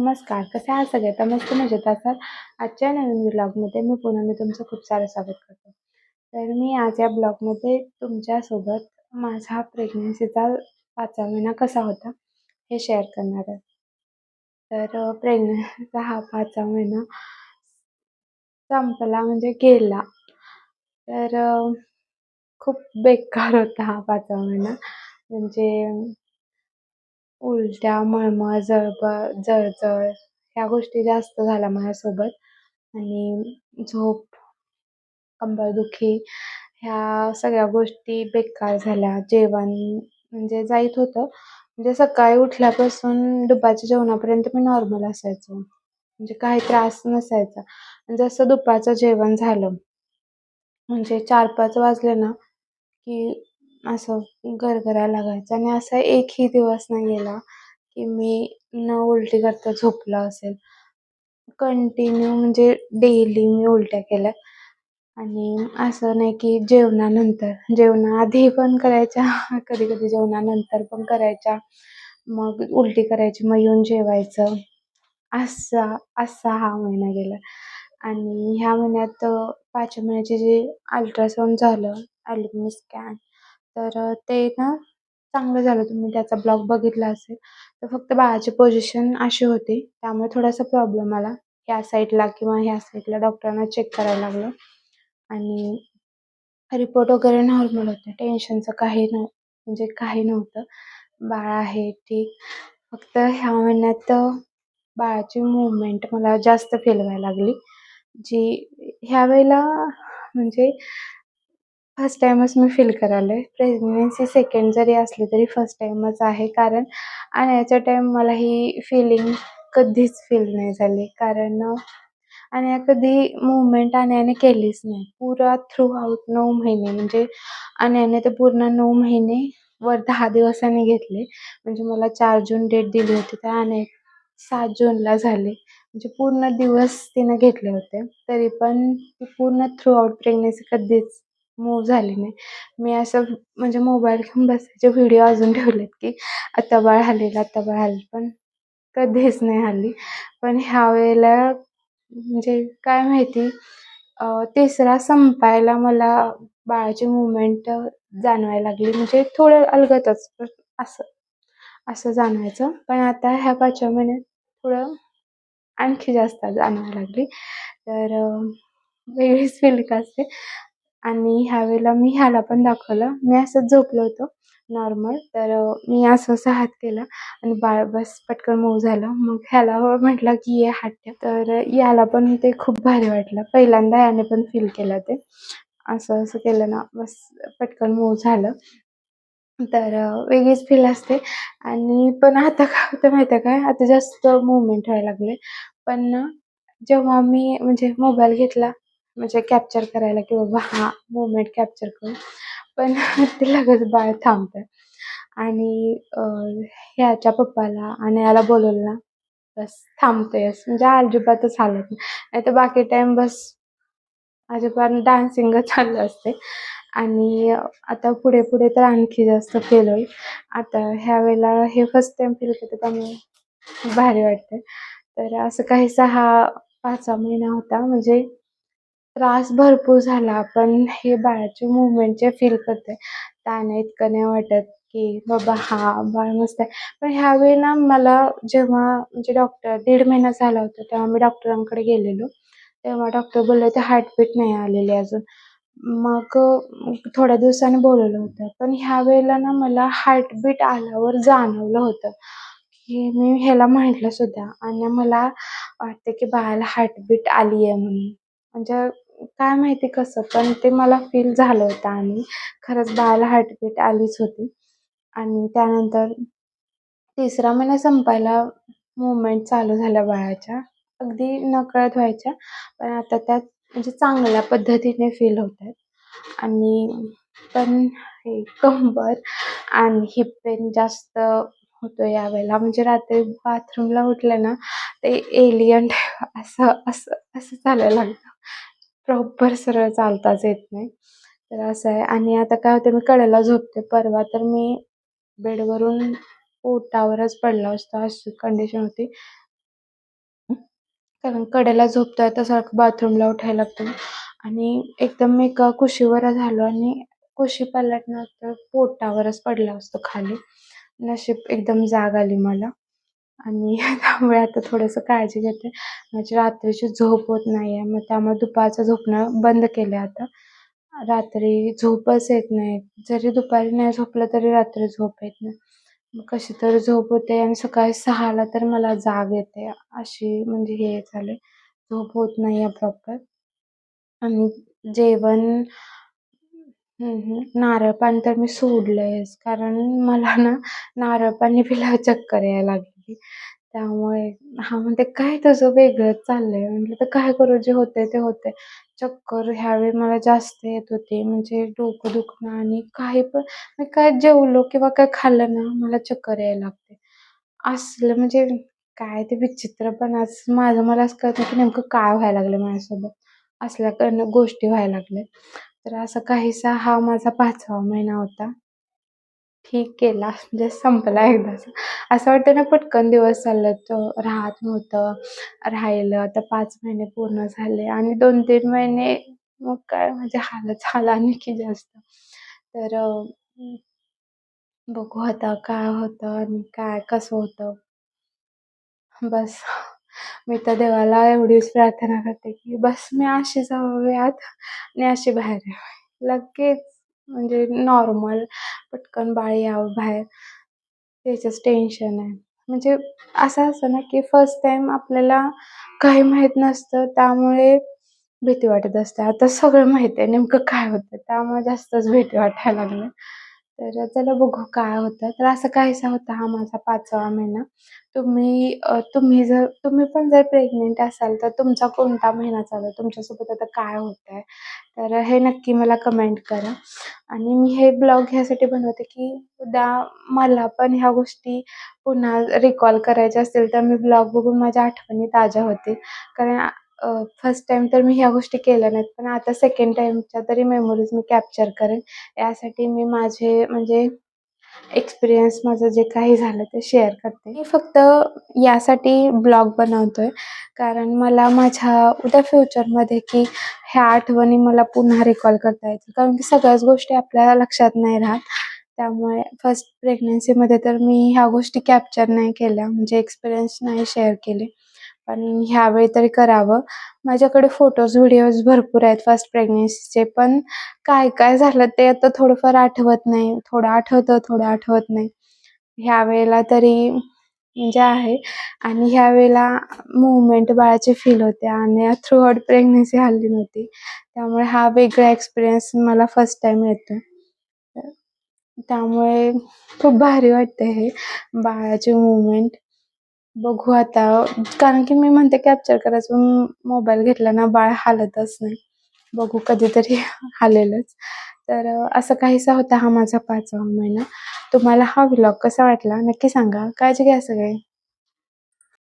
नमस्कार. कसे आहात सगळे? तर मस्त मजेत असाल. आजच्या नवीन व्लॉगमध्ये मी तुमचं खूप सारं स्वागत करते. तर मी आज या ब्लॉगमध्ये तुमच्यासोबत माझा प्रेग्नन्सीचा 5वा महिना कसा होता हे शेअर करणार आहे. तर प्रेग्नन्सीचा हा 5वा महिना संपला म्हणजे गेला. तर खूप बेकार होता हा 5वा महिना. म्हणजे उलट्या, मळमळ, जळजळ ह्या गोष्टी जास्त झाल्या माझ्यासोबत आणि झोप, कंबरदुखी ह्या सगळ्या गोष्टी बेकार झाल्या. जेवण म्हणजे जाईत होतं. म्हणजे सकाळी उठल्यापासून दुपारच्या जेवणापर्यंत मी नॉर्मल असायचो. म्हणजे काही त्रास नसायचा. आणि जसं दुपारचं जेवण झालं म्हणजे 4-5 वाजले ना, की असं गरगरायला लागायचं आणि असा एकही दिवस नाही गेला, की मी न उलटी करता झोपलं असेल. कंटिन्यू म्हणजे डेली मी उलट्या केल्यात आणि असं नाही की जेवणानंतर, जेवणाआधी पण करायच्या, कधी-कधी जेवणानंतर पण करायच्या. मग उलटी करायची, मग येऊन जेवायचं. असा असा हा महिना गेला आणि ह्या महिन्यात 5व्या महिन्याचे जे अल्ट्रासाउंड झालं, ॲल्बम स्कॅन, ते ना चांगलं झालं. तुम्ही त्याचा ब्लॉग बघितला असेल. तर फक्त बाळाची पोझिशन अशी होती, त्यामुळे थोडासा प्रॉब्लेम आला. ह्या साईडला किंवा ह्या साईडला डॉक्टरांना चेक करायला लागलं आणि रिपोर्ट वगैरे नॉर्मल होते. टेन्शनचं म्हणजे काही नव्हतं. बाळ आहे ठीक. फक्त ह्या महिन्यात बाळाची मूव्हमेंट मला जास्त फील व्हायला लागली. जी ह्यावेळेला म्हणजे फर्स्ट टाईमच मी फील करायले. प्रेग्नन्सी सेकंड जरी असली तरी फर्स्ट टाईमच आहे. कारण आणायच्या टाईम मला ही फिलिंग कधीच फील नाही झाली. कारण आणि कधी मूव्हमेंट अन्याने केलीच नाही. पुरा थ्रू आउट 9 महिने म्हणजे अन्याने तर पूर्ण 9 महिने वर 10 दिवसांनी घेतले. म्हणजे मला 4 जून डेट दिली होती, तर अन्या 7 जूनला झाले. म्हणजे पूर्ण दिवस तिनं घेतले होते. तरी पण ती पूर्ण थ्रू आउट प्रेग्नन्सी कधीच मूव्ह झाली नाही. मी असं म्हणजे मोबाईल घेऊन बसायचे, व्हिडिओ अजून ठेवलेत, की आता बाळ हलेल, आता बाळ हलेल, पण कधीच नाही हलली. पण ह्यावेळेला म्हणजे काय माहिती 3रा संपायला मला बाळाची मूव्हमेंट जाणवायला लागली. म्हणजे थोडं अलगदच पण असं, असं जाणवायचं. पण आता ह्या 5व्या महिन्यात थोडं आणखी जास्त जाणवायला लागली. तर वेगळीच फीलिंग असते. आणि ह्यावेळेला मी ह्याला पण दाखवलं. मी असंच झोपलो होतो नॉर्मल. मी असं-असा हात केला आणि बाळ बस पटकन मूव्ह झालं. मग ह्याला म्हटलं, की "ये हात ठेव." तर याला पण ते खूप भारी वाटलं. पहिल्यांदा याने पण फील केलं ते. असं-असं केलं ना, बस पटकन मूव्ह झालं. वेगळीच फील असते आणि पण आता काय होतं माहिती आहे काय, आता जास्त मूव्हमेंट व्हायला लागले. पण ना, जेव्हा मी म्हणजे मोबाईल घेतला म्हणजे कॅप्चर करायला, की बाबा हां, मूव्हमेंट कॅप्चर करू. पण ते लगेच बाळ थांबतं आणि ह्याच्या पप्पाला आणि याला बोलवलं ना, बस थांबतंयच. म्हणजे अजिबातच हालत नाही. नाहीतर बाकी टाईम बस अजिबात डान्सिंगच चालू असते आणि आता पुढे-पुढे तर आणखी जास्त फील होईल. आता ह्यावेळेला हे फर्स्ट टाईम फील करते त्यामुळे भारी वाटतंय. तर असं काहीसा हा 5वा महिना होता. म्हणजे त्रास भरपूर झाला, पण हे बाळाची मूव्हमेंट जे फील करते, त्याने इतकं नाही वाटत, की बाबा हां, बाळ मस्त आहे. पण ह्यावेळी ना मला जेव्हा म्हणजे 1.5 महिना झाला होता, तेव्हा मी डॉक्टरांकडे गेलेलो. तेव्हा डॉक्टर बोलले होते हार्टबीट नाही आलेली अजून. मग थोड्या दिवसांनी बोलवलं होतं. पण ह्यावेळेला ना मला हार्टबीट आल्यावर जाणवलं होतं, की मी ह्याला म्हटलं सुद्धा आणि मला वाटतं, की बाळाला हार्टबीट आली आहे म्हणून. म्हणजे काय माहिती कसं, पण ते मला फील झालं होतं आणि खरंच बाळाला हार्टबीट आलीच होती. आणि त्यानंतर 3रा महिना संपायला मूव्हमेंट चालू झाल्या बाळाच्या. अगदी नकळत व्हायच्या, पण आता त्यात म्हणजे चांगल्या पद्धतीने फील होतायत. आणि पण हे कंबर आणि हिप पेन जास्त होतो यावेळेला. म्हणजे रात्री बाथरूमला उठले ना, ते एलियन असं असं असं चालायला लागतं. प्रॉपर सरळ चालताच येत नाही. तर असं आहे आणि आता काय होतं, मी कडेला झोपते. परवा तर मी बेडवरून पोटावरच पडला असतो, अशी कंडिशन होती. कारण कडेला झोपतोय तर सारखं बाथरूमला उठायला लागतं आणि एकदम मी एका कुशीवर झालो आणि कुशी पलटणार तर पोटावरच पडला असतो खाली. नशीब एकदम जाग आली मला आणि त्यामुळे आता थोडंसं काळजी घेते. माझी रात्रीची झोप होत नाहीये. मग त्यामुळे दुपारचं झोपणं बंद केलंय आता. रात्री झोपच येत नाही. जरी दुपारी नाही झोपलं तरी रात्री झोप येत नाही. मग कशी तर झोप होते आणि सकाळी 6:00ला तर मला जाग येते. अशी म्हणजे हे झालंय. झोप होत नाहीये प्रॉपर आणि जेवण नारळ पाणी तर मी सोडलंयच. कारण मला ना नारळ पाणी पिल्यावर चक्कर यायला लागली. त्यामुळे हा म्हणते, "काय तुझं वेगळंच चाललंय?" म्हटलं, "तर काय करू? जे होतंय ते होतंय." चक्कर ह्यावेळी मला जास्त येत होती. म्हणजे डोकं दुखणं आणि काही पण मी काय जेवलो किंवा काय खाल्लं ना, मला चक्कर यायला लागते. असलं म्हणजे काय ते विचित्रपणाच माझं मलाच कळत नाही की नेमकं काय व्हायला लागलं माझ्यासोबत. असल्या गोष्टी व्हायला लागल्यात. तर असा काहीसा हा माझा 5वा महिना होता. ठीक केला म्हणजे संपला एकदाचा. असं वाटतं ना पटकन दिवस चाललेत राहत नव्हतं. राहिलं आता 5 महिने पूर्ण झाले आणि 2-3 महिने मग काय माझे हालच हाल आणखी जास्त. तर बघू आता काय होतं आणि काय कसं होतं. बस मी तर देवाला एवढीच प्रार्थना करते, की बस मी अशी जावावी आत आणि अशी बाहेर यावी. लगेच म्हणजे नॉर्मल पटकन बाळ यावं बाहेर. त्याचंच टेन्शन आहे. म्हणजे असं असतं ना, की फर्स्ट टाईम आपल्याला काही माहीत नसतं त्यामुळे भीती वाटत असते. आता सगळं माहीत आहे नेमकं काय होतं त्यामुळे जास्तच भीती वाटायला लागल्या. तर चला बघू काय होतं. तर असं काहीसा होता हा माझा 5वा महिना. तुम्ही पण जर प्रेग्नंट असाल तर तुमचा कोणता महिना चालू आहे? तुमच्यासोबत आता काय होतंय? तर हे नक्की मला कमेंट करा. आणि मी हे ब्लॉग ह्यासाठी बनवते, की उद्या मला पण ह्या गोष्टी पुन्हा रिकॉल करायच्या असतील, तर मी ब्लॉग बघून माझ्या आठवणी ताज्या होतील. कारण फर्स्ट टाईम तर मी ह्या गोष्टी केल्या नाहीत, पण आता सेकंड टाईमच्या तरी मेमोरीज मी कॅप्चर करेन. यासाठी मी माझे म्हणजे एक्सपिरियन्स माझं जे काही झालं ते शेअर करते. मी फक्त यासाठी ब्लॉग बनवतोय, कारण मला माझ्या उद्या फ्युचरमध्ये की ह्या आठवणी मला पुन्हा रिकॉल करता येतील. कारण की सगळ्याच गोष्टी आपल्या लक्षात नाही राहत. त्यामुळे फर्स्ट प्रेग्नन्सीमध्ये तर मी ह्या गोष्टी कॅप्चर नाही केल्या, म्हणजे एक्सपिरियन्स नाही शेअर केले. पण ह्यावेळी तरी करावं. माझ्याकडे फोटोज, व्हिडिओज भरपूर आहेत फर्स्ट प्रेग्नन्सीचे, पण काय-काय झालं ते आता थोडंफार आठवत नाही. थोडं आठवतं, थोडं आठवत नाही. ह्यावेळेला तरी म्हणजे आहे आणि ह्यावेळेला मूव्हमेंट बाळाची फील होते आणि थ्रूआउट प्रेग्नन्सी हलली नव्हती. त्यामुळे हा वेगळा एक्सपिरियन्स मला फर्स्ट टाईम येतोय. तर त्यामुळे खूप भारी वाटतंय हे बाळाची मूव्हमेंट. बघू आता कारण की मी म्हणते कॅप्चर करायचं पण मोबाईल घेतला ना बाळ हालतच नाही. बघू कधीतरी हालेलच. तर असं काहीसा होता हा माझा 5वा महिना. तुम्हाला हा व्लॉग कसा वाटला नक्की सांगा. काळजी घ्या सगळे.